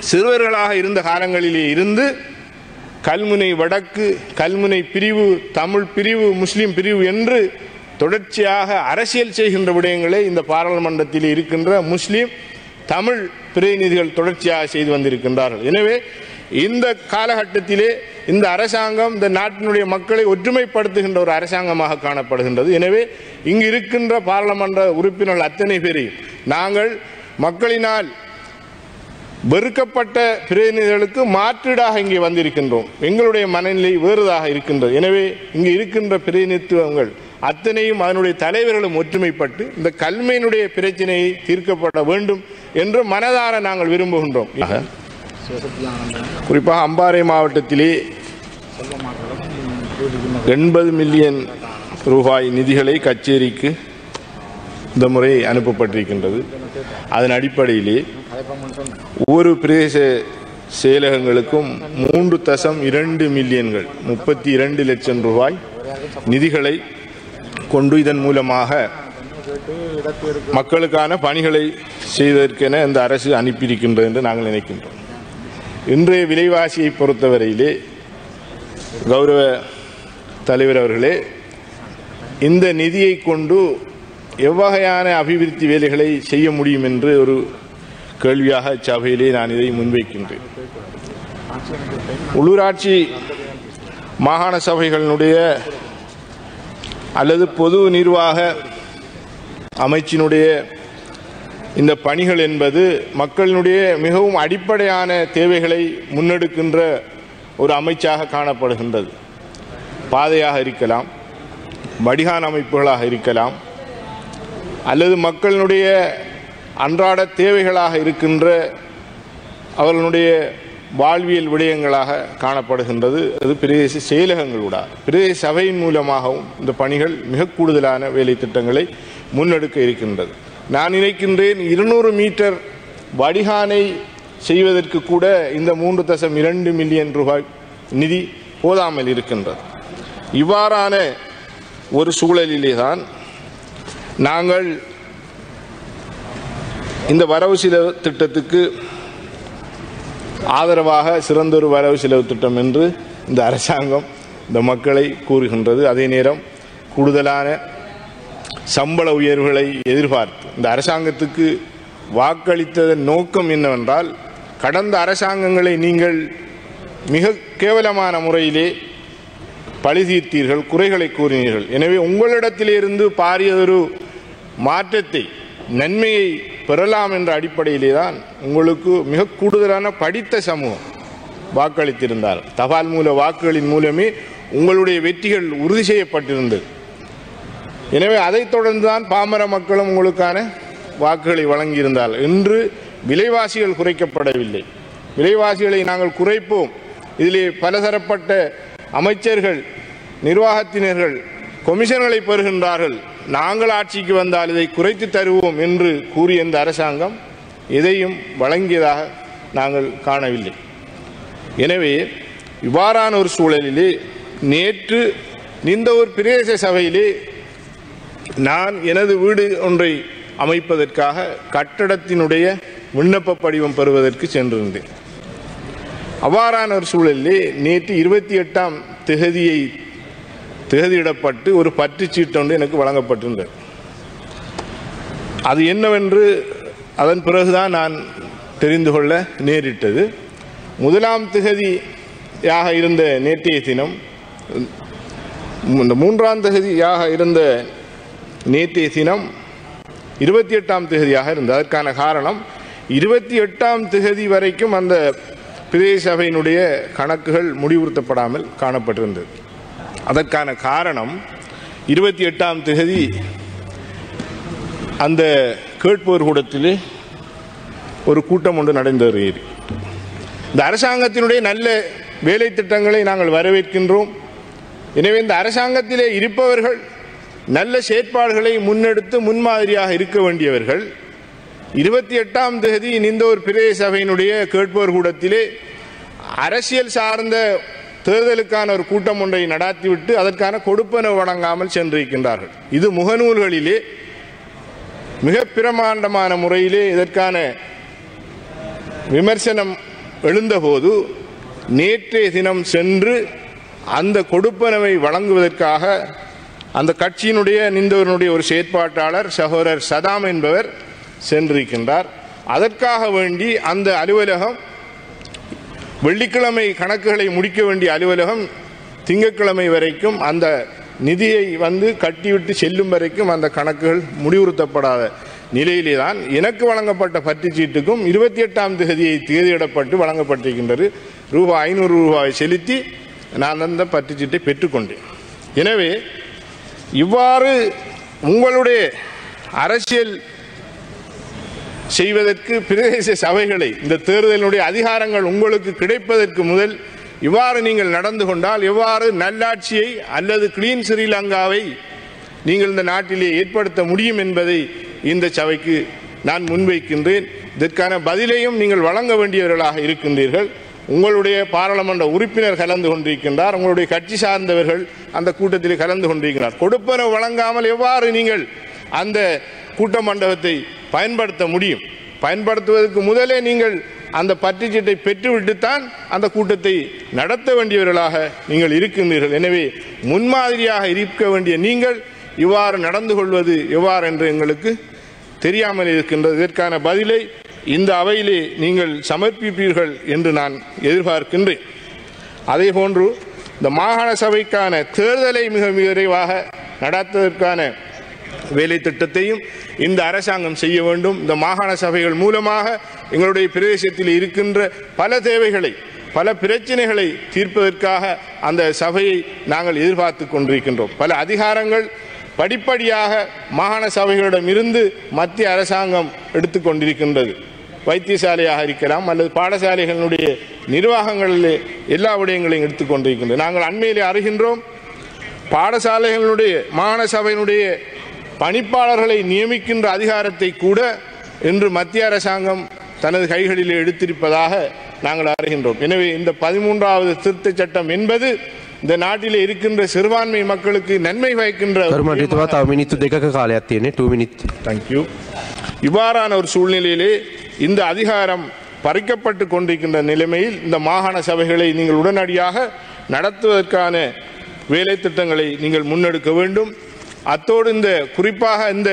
சிறுவர்களாக இருந்த காலங்களிலே இருந்து கல்முனை வடக்கு, கல்முனை பிரிவு, தமிழ் பிரிவு, முஸ்லிம் பிரிவு என்று தொடர்ச்சியாக அரசியல் செய்கின்ற விடயங்களை இந்த பாராளுமன்றத்தில் இருக்கின்ற முஸ்லிம் தமிழ் பிரதிநிதிகள் தொடர்ச்சியாக செய்து வந்திருக்கின்றார்கள். எனவே இந்த காலகட்டத்திலே இந்த அரசாங்கம் இந்த நாட்டினுடைய மக்களை ஒற்றுமைப்படுத்துகின்ற ஒரு அரசாங்கமாக காணப்படுகின்றது. எனவே இங்கு இருக்கின்ற பாராளுமன்ற உறுப்பினர்கள் அத்தனை பேரையும் நாங்கள் மக்களினால் வெறுக்கப்பட்ட பிரதிநிதிகளுக்கு மாற்றீடாக இங்கே வந்திருக்கின்றோம். எங்களுடைய மனநிலை வேறுதாக இருக்கின்றது. எனவே இங்கு இருக்கின்ற பிரதிநிதித்துவங்கள் அத்தனையும் அதனுடைய தலைவர்களும் ஒற்றுமைப்பட்டு இந்த கல்மையினுடைய பிரச்சனையை தீர்க்கப்பட வேண்டும் என்று மனதார நாங்கள் விரும்புகின்றோம். குறிப்பாக அம்பாறை மாவட்டத்திலே 80 மில்லியன் ரூபாய் நிதிகளை கச்சேரிக்கு இந்த முறை அனுப்பப்பட்டிருக்கின்றது. அதன் அடிப்படையிலே ஒவ்வொரு பிரதேச செயலகங்களுக்கும் 3.2 மில்லியன்கள் 32 லட்சம் ரூபாய் நிதிகளை கொண்டு இதன் மூலமாக மக்களுக்கான பணிகளை செய்வதற்கென இந்த அரசு அனுப்பியிருக்கின்றது என்று நாங்கள் நினைக்கின்றோம். இன்றைய விலைவாசியை பொறுத்தவரையிலே கௌரவ தலைவர் அவர்களே, இந்த நிதியை கொண்டு எவ்வகையான அபிவிருத்தி வேலைகளை செய்ய முடியும் என்று ஒரு கேள்வியாக சபையிலே நான் இதை முன்வைக்கின்றேன். உள்ளூராட்சி மாகாண சபைகளினுடைய அல்லது பொது நிர்வாக அமைச்சினுடைய இந்த பணிகள் என்பது மக்களினுடைய மிகவும் அடிப்படையான தேவைகளை முன்னெடுக்கின்ற ஒரு அமைச்சாக காணப்படுகின்றது. பாதையாக இருக்கலாம், வடிகான் அமைப்புகளாக இருக்கலாம், அல்லது மக்களினுடைய அன்றாட தேவைகளாக இருக்கின்ற அவர்களுடைய வாழ்வியல் விடயங்களாக காணப்படுகின்றது. அது பிரதேச செயலகங்களூடாக பிரதேச சபையின் மூலமாகவும் இந்த பணிகள் மிக கூடுதலான வேலை திட்டங்களை முன்னெடுக்க இருக்கின்றது. நான் நினைக்கின்றேன் 200 மீட்டர் வடிகானை செய்வதற்கு கூட இந்த 3.2 மில்லியன் ரூபாய் நிதி போதாமல் இருக்கின்றது. இவ்வாறான ஒரு சூழலிலே தான் நாங்கள் இந்த வரவு செலவு திட்டத்துக்கு ஆதரவாக சிறந்தொரு வரவு செலவு திட்டம் என்று இந்த அரசாங்கம் இந்த மக்களை கூறுகின்றது. அதே நேரம் கூடுதலான சம்பள உயர்வுகளை எதிர்பார்த்து இந்த அரசாங்கத்துக்கு வாக்களித்ததன் நோக்கம் என்னவென்றால், கடந்த அரசாங்கங்களை நீங்கள் மிக கேவலமான முறையிலே பழி தீர்த்தீர்கள், குறைகளை கூறினீர்கள். எனவே உங்களிடத்திலிருந்து பாரியதொரு மாற்றத்தை, நன்மையை பெறலாம் என்ற அடிப்படையிலே தான் உங்களுக்கு மிக கூடுதலான படித்த சமூகம் வாக்களித்திருந்தார். தபால் மூல வாக்குகளின் மூலமே உங்களுடைய வெற்றிகள் உறுதி செய்யப்பட்டிருந்தது. எனவே அதைத் தொடர்ந்துதான் பாமர மக்களும் உங்களுக்கான வாக்குகளை வழங்கியிருந்தார்கள். இன்று விலைவாசிகள் குறைக்கப்படவில்லை. விலைவாசிகளை நாங்கள் குறைப்போம், இதிலே பலதரப்பட்ட அமைச்சர்கள், நிர்வாகத்தினர்கள் கொமிஷன்களை பெறுகின்றார்கள், நாங்கள் ஆட்சிக்கு வந்தால் இதை குறைத்து தருவோம் என்று கூறிய இந்த அரசாங்கம் எதையும் வழங்கியதாக நாங்கள் காணவில்லை. எனவே இவ்வாறான ஒரு சூழலிலே நேற்று இந்த ஒரு பிரதேச சபையிலே நான் எனது வீடு ஒன்றை அமைப்பதற்காக கட்டடத்தினுடைய விண்ணப்ப படிவம் பெறுவதற்கு சென்றிருந்தேன். அவ்வாறான ஒரு சூழலிலே நேற்று 28ஆம் தேதியிடப்பட்டு ஒரு பற்றுச்சீட்டு ஒன்று எனக்கு வழங்கப்பட்டிருந்தது. அது என்னவென்று அதன் பிறகுதான் நான் தெரிந்து கொள்ள நேரிட்டது. 1ஆம் தேதியாக இருந்த நேற்றைய தினம், 3ஆம் தேதியாக இருந்த நேற்றைய தினம் 28ஆம் தேதியாக இருந்தது. அதற்கான காரணம் 28ஆம் தேதி வரைக்கும் அந்த பிரதேச சபையினுடைய கணக்குகள் முடிவுறுத்தப்படாமல் காணப்பட்டிருந்தது. அதற்கான காரணம் 28ஆம் தேதி அந்த கேட்போர் கூடத்திலே ஒரு கூட்டம் ஒன்று நடந்தேறியது. இந்த அரசாங்கத்தினுடைய நல்ல வேலை திட்டங்களை நாங்கள் வரவேற்கின்றோம். எனவே இந்த அரசாங்கத்திலே இருப்பவர்கள் நல்ல செயற்பாடுகளை முன்னெடுத்து முன்மாதிரியாக இருக்க வேண்டியவர்கள் 28ஆம் தேதி இந்த ஒரு பிரதேச சபையினுடைய கேட்போர் கூடத்திலே அரசியல் சார்ந்த தேர்தலுக்கான ஒரு கூட்டம் ஒன்றை நடாத்திவிட்டு அதற்கான கொடுப்பனவு வழங்காமல் சென்றிருக்கின்றார்கள். இது முகநூல்களிலே மிக பிரமாண்டமான முறையிலே இதற்கான விமர்சனம் எழுந்தபோது நேற்றைய தினம் சென்று அந்த கொடுப்பனவை வழங்குவதற்காக அந்த கட்சியினுடைய நின்றவனுடைய ஒரு செயற்பாட்டாளர் சகோதரர் சதாம் என்பவர் சென்றிருக்கின்றார். அதற்காக வேண்டி அந்த அலுவலகம் வெள்ளிக்கிழமை கணக்குகளை முடிக்க வேண்டிய அலுவலகம் திங்கட்கிழமை வரைக்கும் அந்த நிதியை கட்டிவிட்டு செல்லும் வரைக்கும் அந்த கணக்குகள் முடிவுறுத்தப்படாத நிலையிலே தான் எனக்கு வழங்கப்பட்ட பற்றுச்சீட்டுக்கும் 28ஆம் தேதியை தேதியிடப்பட்டு வழங்கப்பட்டிருக்கின்றது. ரூபாய் 500 செலுத்தி நான் அந்த பற்றுச்சீட்டை பெற்றுக்கொண்டேன். எனவே இவ்வாறு உங்களுடைய அரசியல் செய்வதற்கு பிரதேச சபைகளை இந்த தேர்தலினுடைய அதிகாரங்கள் உங்களுக்கு கிடைப்பதற்கு முதல் இவ்வாறு நீங்கள் நடந்து கொண்டால் எவ்வாறு நல்லாட்சியை அல்லது கிளீன் ஸ்ரீலங்காவை நீங்கள் இந்த நாட்டிலே ஏற்படுத்த முடியும் என்பதை இந்த சபைக்கு நான் முன்வைக்கின்றேன். இதற்கான பதிலையும் நீங்கள் வழங்க வேண்டியவர்களாக இருக்கின்றீர்கள். உங்களுடைய பாராளுமன்ற உறுப்பினர் கலந்து கொண்டிருக்கின்றார், உங்களுடைய கட்சி சார்ந்தவர்கள் அந்த கூட்டத்தில் கலந்து கொண்டிருக்கிறார். கொடுப்பனவு வழங்காமல் எவ்வாறு நீங்கள் அந்த கூட்ட மண்டபத்தை பயன்படுத்த முடியும்? பயன்படுத்துவதற்கு முதலே நீங்கள் அந்த பற்றுச்சீட்டை பெற்றுவிட்டுத்தான் அந்த கூட்டத்தை நடத்த வேண்டியவர்களாக நீங்கள் இருக்கின்றீர்கள். எனவே முன்மாதிரியாக இருக்க வேண்டிய நீங்கள் இவ்வாறு நடந்து கொள்வது எவ்வாறு என்று எங்களுக்கு தெரியாமல் இருக்கின்றது. இதற்கான பதிலை இந்த அவையிலே நீங்கள் சமர்ப்பிப்பீர்கள் என்று நான் எதிர்பார்க்கின்றேன். அதே போன்று இந்த மாகாண சபைக்கான தேர்தலை மிக விரைவாக நடத்துவதற்கான வேலை திட்டத்தையும் இந்த அரசாங்கம் செய்ய வேண்டும். இந்த மாகாண சபைகள் மூலமாக எங்களுடைய பிரதேசத்தில் இருக்கின்ற பல தேவைகளை பல பிரச்சனைகளை தீர்ப்பதற்காக அந்த சபையை நாங்கள் எதிர்பார்த்து கொண்டிருக்கின்றோம். பல அதிகாரங்கள் படிப்படியாக மாகாண சபைகளிடம் இருந்து மத்திய அரசாங்கம் எடுத்துக்கொண்டிருக்கின்றது. வைத்தியசாலையாக இருக்கலாம் அல்லது பாடசாலைகளுடைய நிர்வாகங்களிலே எல்லா விடயங்களையும் எடுத்துக்கொண்டிருக்கின்றது. நாங்கள் அண்மையிலே அறிகின்றோம், பாடசாலைகளுடைய மாகாண சபையினுடைய பணிப்பாளர்களை நியமிக்கின்ற அதிகாரத்தை கூட இன்று மத்திய அரசாங்கம் தனது கைகளிலே எடுத்திருப்பதாக நாங்கள் அறிகின்றோம். எனவே இந்த 13வது திருத்த சட்டம் என்பது இந்த நாட்டிலே இருக்கின்ற சிறுபான்மை மக்களுக்கு நன்மை பயக்கின்ற இவ்வாறான ஒரு சூழ்நிலையிலே இந்த அதிகாரம் பறிக்கப்பட்டு கொண்டிருக்கின்ற நிலைமையில் இந்த மாகாண சபைகளை நீங்கள் உடனடியாக நடத்துவதற்கான வேலை திட்டங்களை நீங்கள் முன்னெடுக்க வேண்டும். அத்தோடு இந்த குறிப்பாக இந்த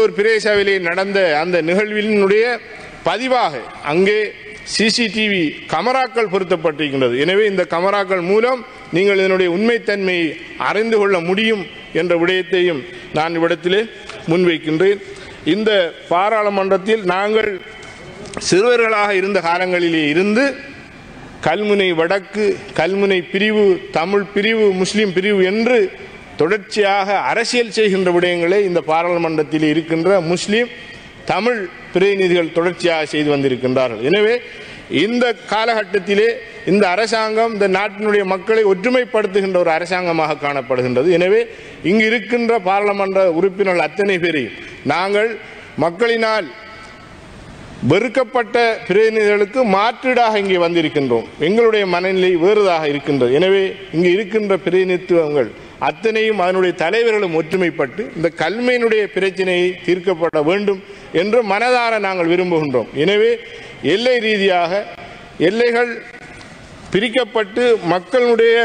ஒரு பிரதேசவிலே நடந்த அந்த நிகழ்வினுடைய பதிவாக அங்கே சிசிடிவி கமராக்கள் பொருத்தப்பட்டிருக்கின்றது. எனவே இந்த கமராக்கள் மூலம் நீங்கள் இதனுடைய உண்மைத்தன்மையை அறிந்து கொள்ள முடியும் என்ற விடயத்தையும் நான் இவ்விடத்திலே முன்வைக்கின்றேன். இந்த பாராளுமன்றத்தில் நாங்கள் சிறுவர்களாக இருந்த காலங்களிலே இருந்து கல்முனை வடக்கு, கல்முனை பிரிவு, தமிழ் பிரிவு, முஸ்லிம் பிரிவு என்று தொடர்ச்சியாக அரசியல் செய்கின்ற விடயங்களை இந்த பாராளுமன்றத்தில் இருக்கின்ற முஸ்லிம் தமிழ் பிரதிநிதிகள் தொடர்ச்சியாக செய்து வந்திருக்கின்றார்கள். எனவே இந்த காலகட்டத்திலே இந்த அரசாங்கம் இந்த நாட்டினுடைய மக்களை ஒற்றுமைப்படுத்துகின்ற ஒரு அரசாங்கமாக காணப்படுகின்றது. எனவே இங்கு இருக்கின்ற பாராளுமன்ற உறுப்பினர்கள் அத்தனை பேரையும் நாங்கள் மக்களினால் வெறுக்கப்பட்ட பிரதிநிதிகளுக்கு மாற்றீடாக இங்கே வந்திருக்கின்றோம். எங்களுடைய மனநிலை வேறுதாக இருக்கின்றது. எனவே இங்கு இருக்கின்ற பிரதிநிதித்துவங்கள் அத்தனையும் அதனுடைய தலைவர்களும் ஒற்றுமைப்பட்டு இந்த கல்மையினுடைய பிரச்சனையை தீர்க்கப்பட வேண்டும் என்று மனதார நாங்கள் விரும்புகின்றோம். எனவே எல்லை ரீதியாக எல்லைகள் பிரிக்கப்பட்டு மக்களுடைய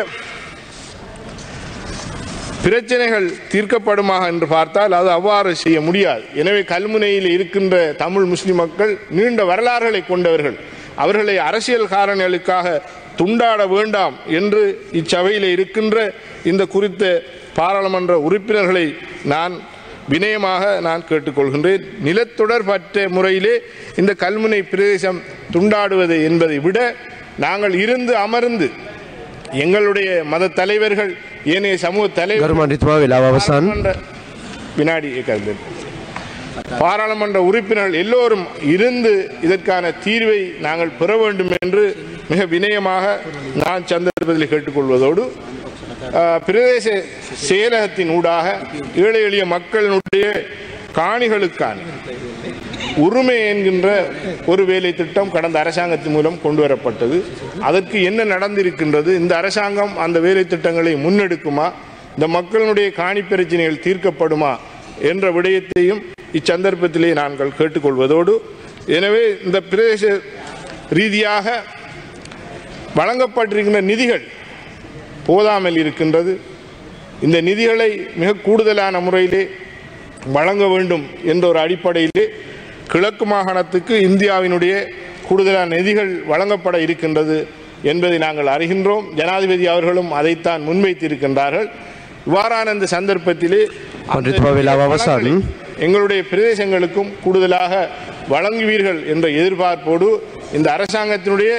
பிரச்சனைகள் தீர்க்கப்படுமா என்று பார்த்தால் அது அவ்வாறு செய்ய முடியாது. எனவே கல்முனையில் இருக்கின்ற தமிழ் முஸ்லிம் மக்கள் நீண்ட வரலாறுகளை கொண்டவர்கள். அவர்களை அரசியல் காரணங்களுக்காக துண்டாட வேண்டாம் என்று இச்சபையில் இருக்கின்ற இந்த குறித்த பாராளுமன்ற உறுப்பினர்களை நான் வினயமாக கேட்டுக்கொள்கின்றேன். நிலத்தொடர்பற்ற முறையிலே இந்த கல்முனை பிரதேசம் துண்டாடுவது என்பதை விட நாங்கள் இருந்து அமர்ந்து எங்களுடைய மத தலைவர்கள் ஏனைய சமூக தலைவர்கள் பாராளுமன்ற உறுப்பினர்கள் எல்லோரும் இருந்து இதற்கான தீர்வை நாங்கள் பெற வேண்டும் என்று மிக வினயமாக நான் சந்தர்ப்பத்தில் கேட்டுக்கொள்வதோடு பிரதேச செயலகத்தின் ஊடாக ஏழை எளிய மக்களினுடைய காணிகளுக்கான உரிமை என்கின்ற ஒரு வேலை திட்டம் கடந்த அரசாங்கத்தின் மூலம் கொண்டு வரப்பட்டது. அதற்கு என்ன நடந்திருக்கின்றது? இந்த அரசாங்கம் அந்த வேலை திட்டங்களை முன்னெடுக்குமா? இந்த மக்களுடைய காணி பிரச்சனைகள் தீர்க்கப்படுமா என்ற விடயத்தையும் இச்சந்தர்ப்பத்திலே நாங்கள் கேட்டுக்கொள்வதோடு, எனவே இந்த பிரதேச ரீதியாக வழங்கப்பட்டிருக்கின்ற நிதிகள் போதாமல் இருக்கின்றது. இந்த நிதிகளை மிக கூடுதலான முறையிலே வழங்க வேண்டும் என்ற ஒரு அடிப்படையிலே கிழக்கு மாகாணத்துக்கு இந்தியாவினுடைய கூடுதலான நிதிகள் வழங்கப்பட இருக்கின்றது என்பதை நாங்கள் அறிகின்றோம். ஜனாதிபதி அவர்களும் அதைத்தான் முன்வைத்திருக்கின்றார்கள். இவ்வாறான இந்த சந்தர்ப்பத்திலே எங்களுடைய பிரதேசங்களுக்கும் கூடுதலாக வழங்குவீர்கள் என்ற எதிர்பார்ப்போடு இந்த அரசாங்கத்தினுடைய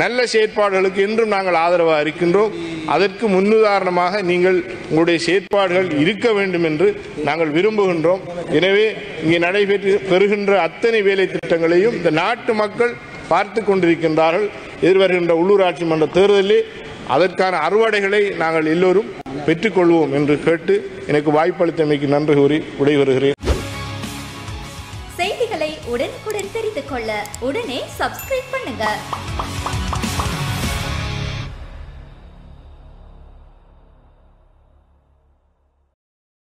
நல்ல செயற்பாடுகளுக்கு என்றும் நாங்கள் ஆதரவாக இருக்கின்றோம். அதற்கு முன்னுதாரணமாக நீங்கள் உங்களுடைய செயற்பாடுகள் இருக்க வேண்டும் என்று நாங்கள் விரும்புகின்றோம். எனவே இங்கே நடைபெறுகின்ற அத்தனை வேலை திட்டங்களையும் இந்த நாட்டு மக்கள் பார்த்து கொண்டிருக்கின்றார்கள். எதிர்வருகின்ற உள்ளூராட்சி மன்ற தேர்தலில் அதற்கான அறுவடைகளை நாங்கள் எல்லோரும் பெற்றுக்கொள்வோம் என்று கேட்டு எனக்கு வாய்ப்பளித்தமைக்கு நன்றி கூறி விடைபெறுகிறேன். செய்திகளை உடனுக்குடன் தெரிந்து கொள்ள உடனே சப்ஸ்கிரைப் பண்ணுங்க.